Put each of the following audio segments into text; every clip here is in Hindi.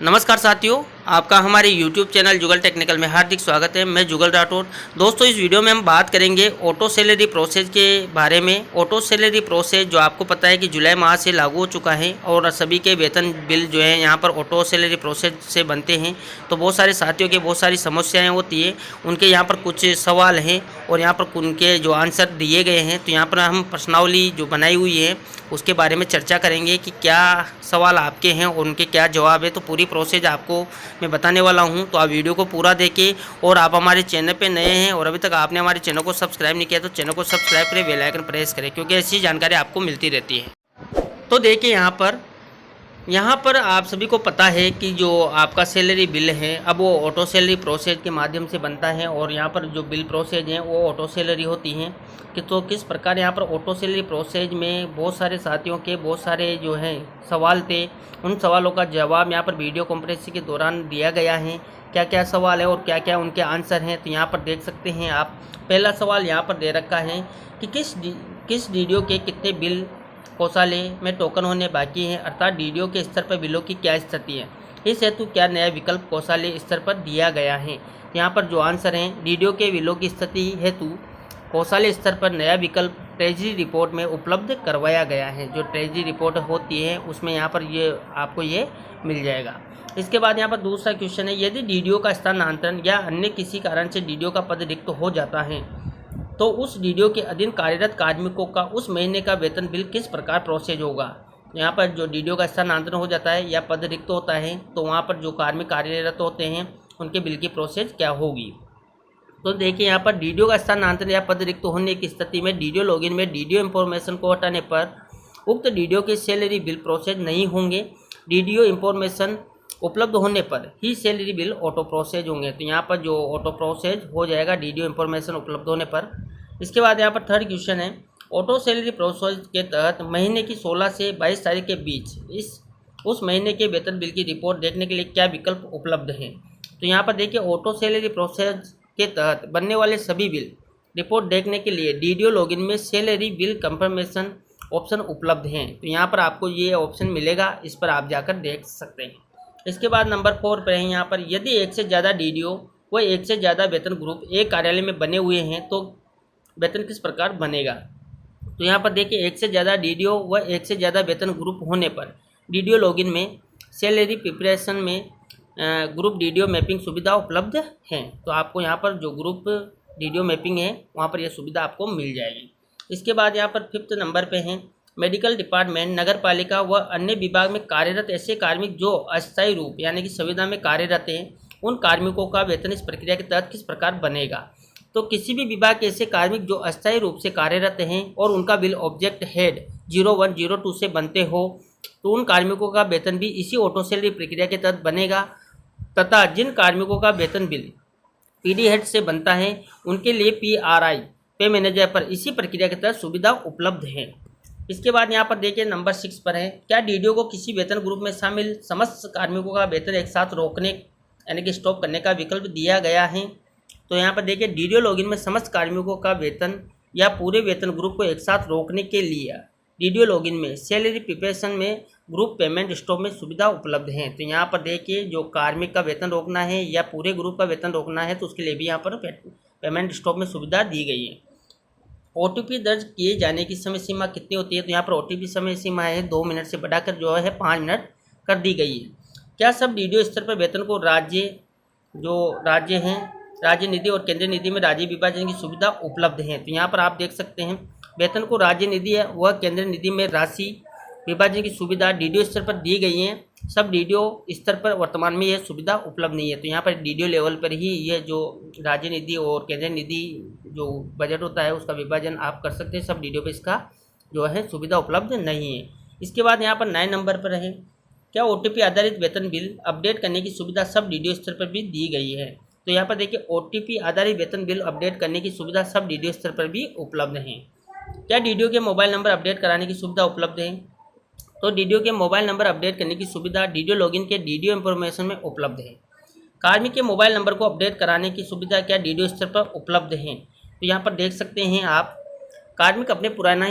नमस्कार साथियों, आपका हमारे YouTube चैनल जुगल टेक्निकल में हार्दिक स्वागत है। मैं जुगल राठौर। दोस्तों, इस वीडियो में हम बात करेंगे ऑटो सैलरी प्रोसेस के बारे में। ऑटो सैलरी प्रोसेस जो आपको पता है कि जुलाई माह से लागू हो चुका है और सभी के वेतन बिल जो है यहाँ पर ऑटो सैलरी प्रोसेस से बनते हैं। तो बहुत सारे साथियों के बहुत सारी समस्याएँ होती है, उनके यहाँ पर कुछ सवाल हैं और यहाँ पर उनके जो आंसर दिए गए हैं। तो यहाँ पर हम प्रश्नावली जो बनाई हुई है उसके बारे में चर्चा करेंगे कि क्या सवाल आपके हैं और उनके क्या जवाब है। तो पूरी प्रोसेस आपको मैं बताने वाला हूं, तो आप वीडियो को पूरा देखें। और आप हमारे चैनल पे नए हैं और अभी तक आपने हमारे चैनल को सब्सक्राइब नहीं किया तो चैनल को सब्सक्राइब करें, बेल आइकन प्रेस करें, क्योंकि ऐसी जानकारी आपको मिलती रहती है। तो देखिए यहाँ पर आप सभी को पता है कि जो आपका सैलरी बिल है अब वो ऑटो सैलरी प्रोसेस के माध्यम से बनता है और यहाँ पर जो बिल प्रोसेस हैं वो ऑटो सैलरी होती हैं कि तो किस प्रकार यहाँ पर ऑटो सैलरी प्रोसेस में बहुत सारे साथियों के बहुत सारे जो हैं सवाल थे। उन सवालों का जवाब यहाँ पर वीडियो कॉन्फ्रेंसिंग के दौरान दिया गया है। क्या क्या सवाल है और क्या क्या उनके आंसर हैं, तो यहाँ पर देख सकते हैं आप। पहला सवाल यहाँ पर दे रखा है कि किस डीडीओ के कितने बिल कोषालय में टोकन होने बाकी हैं, अर्थात डीडीओ के स्तर पर बिलों की क्या स्थिति है। इस हेतु क्या नया विकल्प कोषालय स्तर पर दिया गया है। यहाँ पर जो आंसर हैं, डीडीओ के बिलों की स्थिति हेतु कोषालय स्तर पर नया विकल्प ट्रेजरी रिपोर्ट में उपलब्ध करवाया गया है। जो ट्रेजरी रिपोर्ट होती है उसमें यहाँ पर आपको ये मिल जाएगा। इसके बाद यहाँ पर दूसरा क्वेश्चन है, यदि डीडीओ का स्थानांतरण या अन्य किसी कारण से डीडीओ का पद रिक्त हो जाता है तो उस डीडीओ के अधीन कार्यरत कार्मिकों का उस महीने का वेतन बिल किस प्रकार प्रोसेस होगा। यहाँ पर जो डीडीओ का स्थानांतरण हो जाता है या पद रिक्त होता है तो वहाँ पर जो कार्मिक कार्यरत होते हैं उनके बिल की प्रोसेस क्या होगी। तो देखिए यहाँ पर डीडीओ का स्थानांतरण या पद रिक्त होने की स्थिति में डीडीओ लॉगिन में डीडीओ इंफॉर्मेशन को हटाने पर उक्त डीडीओ के सैलरी बिल प्रोसेस नहीं होंगे। डीडीओ इंफॉर्मेशन उपलब्ध होने पर ही सैलरी बिल ऑटो प्रोसेस होंगे। तो यहाँ पर जो ऑटो प्रोसेस हो जाएगा डीडीओ इंफॉर्मेशन उपलब्ध होने पर। इसके बाद यहाँ पर थर्ड क्वेश्चन है, ऑटो सैलरी प्रोसेस के तहत महीने की 16 से 22 तारीख के बीच उस महीने के वेतन बिल की रिपोर्ट देखने के लिए क्या विकल्प उपलब्ध हैं। तो यहाँ पर देखिए ऑटो सैलरी प्रोसेस के तहत बनने वाले सभी बिल रिपोर्ट देखने के लिए डीडीओ लॉगिन में सैलरी बिल कंफर्मेशन ऑप्शन उपलब्ध हैं। तो यहाँ पर आपको ये ऑप्शन मिलेगा, इस पर आप जाकर देख सकते हैं। इसके बाद नंबर 4 पर है यहाँ पर, यदि एक से ज़्यादा डीडीओ व एक से ज़्यादा वेतन ग्रुप एक कार्यालय में बने हुए हैं तो वेतन किस प्रकार बनेगा। तो यहाँ पर देखिए एक से ज़्यादा डीडीओ व एक से ज़्यादा वेतन ग्रुप होने पर डीडीओ लॉगिन में सैलरी प्रिपरेशन में ग्रुप डीडीओ मैपिंग सुविधा उपलब्ध है। तो आपको यहाँ पर जो ग्रुप डीडीओ मैपिंग है वहाँ पर यह सुविधा आपको मिल जाएगी। इसके बाद यहाँ पर 5th नंबर पे है, मेडिकल डिपार्टमेंट, नगर पालिका व अन्य विभाग में कार्यरत ऐसे कार्मिक जो अस्थायी रूप यानी कि संविदा में कार्यरत हैं उन कार्मिकों का वेतन इस प्रक्रिया के तहत किस प्रकार बनेगा। तो किसी भी विभाग के ऐसे कार्मिक जो अस्थायी रूप से कार्यरत हैं और उनका बिल ऑब्जेक्ट हेड 0102 से बनते हो तो उन कार्मिकों का वेतन भी इसी ऑटो सैलरी प्रक्रिया के तहत बनेगा, तथा जिन कार्मिकों का वेतन बिल पीडी हेड से बनता है उनके लिए पीआरआई पे मैनेजर पर इसी प्रक्रिया के तहत सुविधा उपलब्ध है। इसके बाद यहाँ पर देखिए नंबर 6 पर है, क्या डीडीओ को किसी वेतन ग्रुप में शामिल समस्त कार्मिकों का वेतन एक साथ रोकने यानी कि स्टॉप करने का विकल्प दिया गया है। तो यहाँ पर देखिए डीडीओ लॉगिन में समस्त कार्मिकों का वेतन या पूरे वेतन ग्रुप को एक साथ रोकने के लिए डीडीओ लॉगिन में सैलरी प्रिपरेशन में ग्रुप पेमेंट स्टॉप में सुविधा उपलब्ध है। तो यहाँ पर देखिए जो कार्मिक का वेतन रोकना है या पूरे ग्रुप का वेतन रोकना है तो उसके लिए भी यहाँ पर पेमेंट स्टॉप में सुविधा दी गई है। ओटीपी दर्ज किए जाने की समय सीमा कितनी होती है। तो यहाँ पर ओटीपी समय सीमा है 2 मिनट से बढ़ाकर जो है 5 मिनट कर दी गई है। क्या सब डीडीओ स्तर पर वेतन को राज्य निधि और केंद्रीय निधि में राज्य विभाजन की सुविधा उपलब्ध है। तो यहाँ पर आप देख सकते हैं वेतन को राज्य निधि व केंद्रीय निधि में राशि विभाजन की सुविधा डीडीओ स्तर पर दी गई है। सब डीडीओ स्तर पर वर्तमान में यह सुविधा उपलब्ध नहीं है। तो यहाँ पर डीडीओ लेवल पर ही यह जो राज्य निधि और केंद्रीय निधि जो बजट होता है उसका विभाजन आप कर सकते हैं। सब डीडीओ पर इसका जो है सुविधा उपलब्ध नहीं है। इसके बाद यहाँ पर 9 नंबर पर है, क्या ओटीपी आधारित वेतन बिल अपडेट करने की सुविधा सब डीडीओ स्तर पर भी दी गई है। तो यहाँ पर देखिए ओटीपी आधारित वेतन बिल अपडेट करने की सुविधा सब डीडीओ स्तर पर भी उपलब्ध है। क्या डीडीओ के मोबाइल नंबर अपडेट कराने की सुविधा उपलब्ध है। तो डीडीओ के मोबाइल नंबर अपडेट करने की सुविधा डीडीओ लॉगिन के डीडीओ इंफॉर्मेशन में उपलब्ध है। कार्मिक के मोबाइल नंबर को अपडेट कराने की सुविधा क्या डीडीओ स्तर पर उपलब्ध है। तो यहाँ पर देख सकते हैं आप, कार्मिक अपने पुराने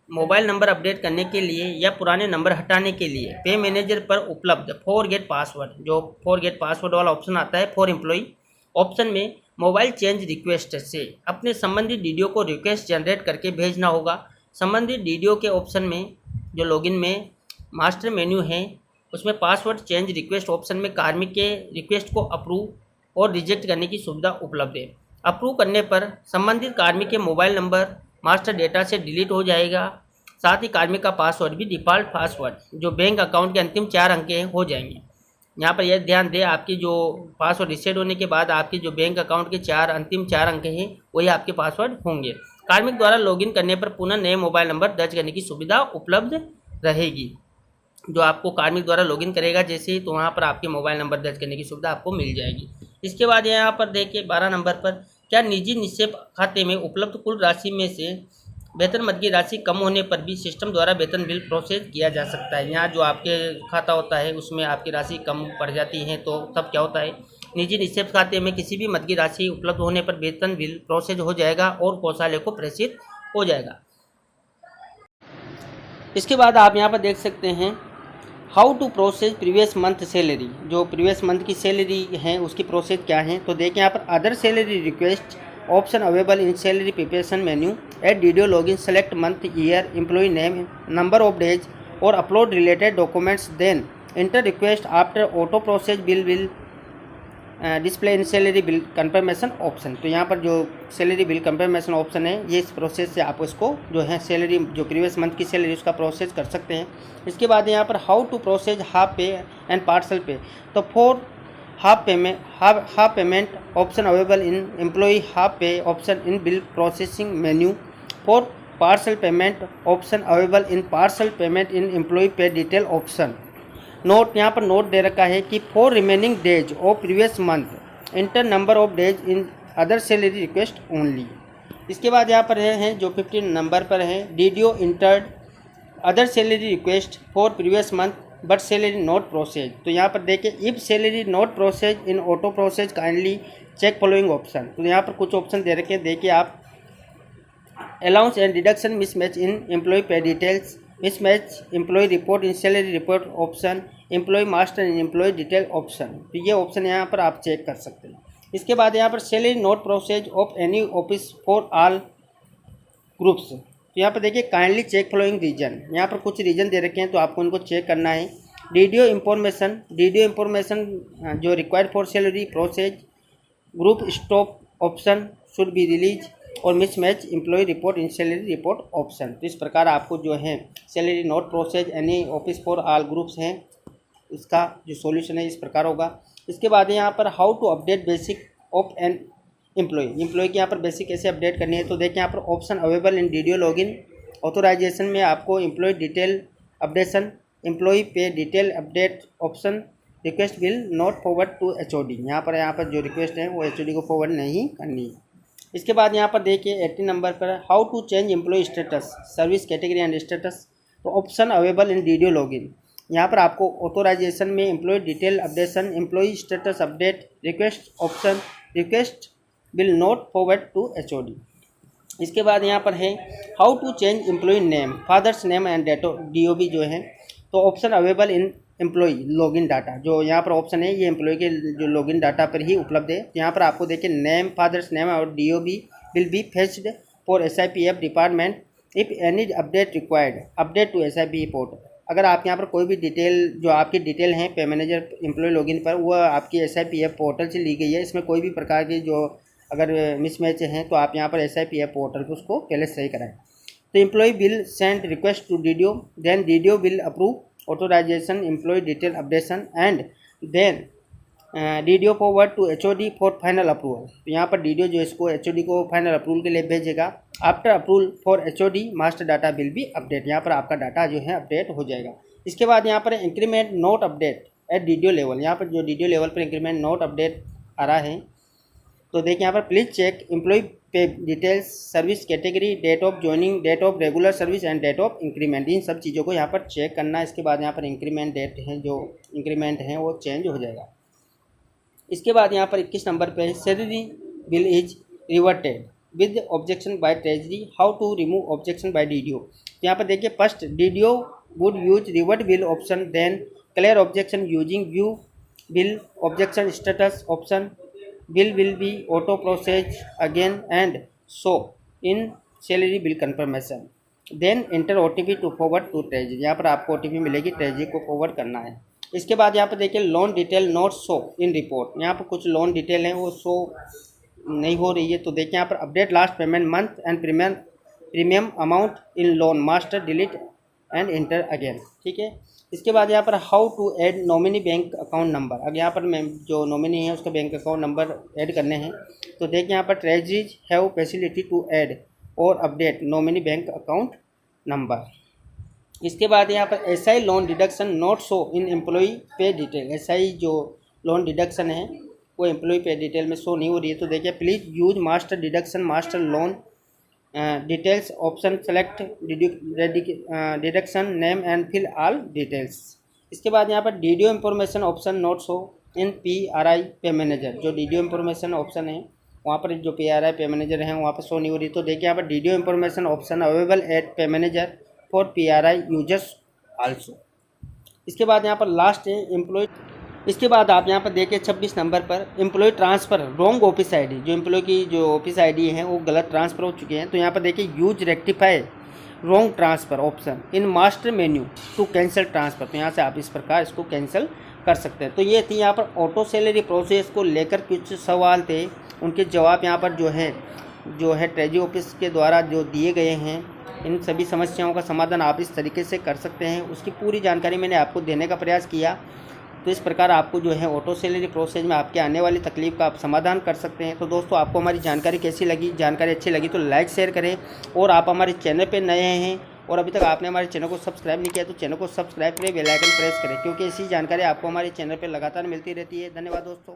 मोबाइल नंबर अपडेट करने के लिए या पुराने नंबर हटाने के लिए पे मैनेजर पर उपलब्ध फॉरगेट पासवर्ड, जो फॉरगेट पासवर्ड वाला ऑप्शन आता है फॉर एम्प्लॉय ऑप्शन में मोबाइल चेंज रिक्वेस्ट से अपने संबंधित डीडीओ को रिक्वेस्ट जनरेट करके भेजना होगा। संबंधित डीडीओ के ऑप्शन में जो लॉगिन में मास्टर मेन्यू है उसमें पासवर्ड चेंज रिक्वेस्ट ऑप्शन में कार्मिक के रिक्वेस्ट को अप्रूव और रिजेक्ट करने की सुविधा उपलब्ध है। अप्रूव करने पर संबंधित कार्मिक के मोबाइल नंबर मास्टर डेटा से डिलीट हो जाएगा। साथ ही कार्मिक का पासवर्ड भी डिफ़ॉल्ट पासवर्ड जो बैंक अकाउंट के अंतिम 4 अंक हैं हो जाएंगे। यहाँ पर यह ध्यान दें, आपकी जो पासवर्ड रीसेट होने के बाद आपके जो बैंक अकाउंट के अंतिम 4 अंक हैं वही आपके पासवर्ड होंगे। कार्मिक द्वारा लॉगिन करने पर पुनः नए मोबाइल नंबर दर्ज करने की सुविधा उपलब्ध रहेगी। जो आपको कार्मिक द्वारा लॉगिन करेगा जैसे ही, तो वहाँ पर आपके मोबाइल नंबर दर्ज करने की सुविधा आपको मिल जाएगी। इसके बाद यहाँ पर देखिए 12 नंबर पर, क्या निजी निक्षेप खाते में उपलब्ध कुल राशि में से वेतन मद की राशि कम होने पर भी सिस्टम द्वारा वेतन बिल प्रोसेस किया जा सकता है। यहाँ जो आपके खाता होता है उसमें आपकी राशि कम पड़ जाती है तो तब क्या होता है, निजी निक्षेप खाते में किसी भी मद की राशि उपलब्ध होने पर वेतन बिल प्रोसेस हो जाएगा और कोषालय को प्रेषित हो जाएगा। इसके बाद आप यहाँ पर देख सकते हैं how to process previous month salary, जो प्रीवियस मंथ की सैलरी है उसकी प्रोसेस क्या है। तो देखिए यहाँ पर other salary request option available in salary preparation menu, add DDO login, select month, year, employee name, number of days और upload related documents, then enter request after auto process bill will display in salary bill confirmation option. तो यहाँ पर जो सैलरी बिल कंफर्मेशन ऑप्शन है ये इस प्रोसेस से आप उसको जो है सैलरी जो प्रीवियस मंथ की सैलरी उसका प्रोसेस कर सकते हैं। इसके बाद यहाँ पर how to process half pay and partial pay, तो for half payment option available in employee half pay option in bill processing menu, for partial payment option available in partial payment in employee pay detail option. Note, यहाँ पर नोट दे रखा है कि for remaining days of previous month enter number of days in other salary request only. इसके बाद यहाँ पर है जो 15 नंबर पर है, DDO entered other salary request for previous month but salary not process. तो यहाँ पर देखिए if salary not process in auto process kindly check following option. तो यहाँ पर कुछ ऑप्शन दे रखे हैं, देखिए आप allowance and deduction mismatch in employee pay details, mismatch employee report in salary report option, employee master in employee detail option. तो ये ऑप्शन यहाँ पर आप चेक कर सकते हैं। इसके बाद यहाँ पर salary not process of any office for all groups. तो यहाँ पर देखिए काइंडली चेक फॉलोइंग रीजन, यहाँ पर कुछ रीजन दे रखे हैं तो आपको उनको चेक करना है। डीडीओ इंफॉर्मेशन जो required for salary process, group stop option should be release और mismatch employee report in salary report option. तो इस प्रकार आपको जो है salary not process any office for all groups हैं इसका जो सॉल्यूशन है इस प्रकार होगा। इसके बाद यहाँ पर how to update basic of an employee की यहाँ पर बेसिक कैसे अपडेट करनी है। तो देखिए यहाँ पर option available in DDO login authorization में आपको employee detail updation, employee pay detail update option, request will not forward to HOD. यहाँ पर जो रिक्वेस्ट है वो एचओडी को फॉरवर्ड नहीं करनी है। इसके बाद यहाँ पर देखिए 18 नंबर पर how to change employee status, service category and status. तो option available in DDO login, यहाँ पर आपको ऑथोराइजेशन में employee detail updation, employee status update, request option, request will not forward to HOD. इसके बाद यहाँ पर है how to change employee name, father's name and date of DOB जो है। तो option available in employee login data, जो यहाँ पर ऑप्शन है ये एम्प्लॉय के जो लॉगिन डाटा पर ही उपलब्ध है। यहाँ पर आपको देखिए नेम, फादर्स नेम और DOB will be fetched for SIPF department if any update required, update to SIPF portal. अगर आप यहाँ पर कोई भी डिटेल जो आपकी डिटेल हैं पे मैनेजर एम्प्लॉय लॉगिन पर वो आपकी SIPF पोर्टल से ली गई है, इसमें कोई भी प्रकार की जो अगर मिसमैच हैं तो आप यहाँ पर SIPF पोर्टल पर उसको पहले सही कराएं। तो employee will send request to DDO, then DDO will approve authorization employee detail updation and then DDO forward to HOD for final approval. तो यहाँ पर डीडीओ जो इसको एचओडी को फाइनल अप्रूवल के लिए भेजेगा। After approval for HOD master data will be update, यहाँ पर आपका डाटा जो है अपडेट हो जाएगा। इसके बाद यहाँ पर increment note update at DDO level, यहाँ पर जो डीडीओ लेवल पर इंक्रीमेंट नोट अपडेट आ रहा है तो देखिए यहाँ पर please check employee pay details, service category, date of joining, date of regular service and date of increment, इन सब चीज़ों को यहाँ पर चेक करना है। इसके बाद यहाँ पर इंक्रीमेंट डेट है जो इंक्रीमेंट है वो चेंज हो जाएगा। इसके बाद यहाँ पर 21 नंबर पे salary bill is reverted, with objection by treasury, how to remove objection by DDO. यहाँ पर देखिए first DDO would use revert will option, then clear objection using view will objection status option, will be auto process again and so in salary bill confirmation, then enter OTP to forward to treasury। यहाँ पर आपको OTP मिलेगी, ट्रेजरी को फॉरवर्ड करना है। इसके बाद यहाँ पर देखिए loan detail not show in report, यहाँ पर कुछ लोन डिटेल हैं वो शो नहीं हो रही है। तो देखिए यहाँ पर update last payment month and premium amount in loan master delete and enter again, ठीक है। इसके बाद यहाँ पर how to add nominee bank account number, अब यहाँ पर मैं जो नॉमिनी है उसका बैंक अकाउंट नंबर ऐड करने हैं। तो देखिए यहाँ पर treasuries have facility to add और update nominee bank account number. इसके बाद यहाँ पर SI loan deduction not show in employee pay detail, SI जो लोन डिडक्शन है वो एम्प्लॉई पे डिटेल में शो नहीं हो रही है। तो देखिए please use master deduction master loan details option, select deduction name and fill all details. इसके बाद यहाँ पर DDO information option not show in PRI pay manager, जो डीडीओ इंफॉर्मेशन ऑप्शन है वहाँ पर जो पीआरआई पे मैनेजर हैं वहाँ पर शो नहीं हो रही। तो देखिए यहाँ पर DDO information option available at pay manager for PRI users also. इसके बाद यहाँ पर लास्ट है एम्प्लॉय। इसके बाद आप यहाँ पर देखिए 26 नंबर पर employee transfer wrong office ID, जो एम्प्लॉय की जो ऑफिस आईडी है वो गलत ट्रांसफ़र हो चुके हैं। तो यहाँ पर देखिए use rectify wrong transfer option in master menu to cancel transfer, तो यहाँ से आप इस प्रकार इसको कैंसिल कर सकते हैं। तो ये थी यहाँ पर ऑटो सैलरी प्रोसेस को लेकर कुछ सवाल थे, उनके जवाब यहाँ पर जो है ट्रेजरी ऑफिस के द्वारा जो दिए गए हैं। इन सभी समस्याओं का समाधान आप इस तरीके से कर सकते हैं, उसकी पूरी जानकारी मैंने आपको देने का प्रयास किया। तो इस प्रकार आपको जो है ऑटो सैलरी प्रोसेस में आपके आने वाली तकलीफ का आप समाधान कर सकते हैं। तो दोस्तों आपको हमारी जानकारी कैसी लगी, जानकारी अच्छी लगी तो लाइक शेयर करें, और आप हमारे चैनल पे नए हैं और अभी तक आपने हमारे चैनल को सब्सक्राइब नहीं किया तो चैनल को सब्सक्राइब करें, बेल आइकन प्रेस करें, क्योंकि ऐसी जानकारी आपको हमारे चैनल पर लगातार मिलती रहती है। धन्यवाद दोस्तों।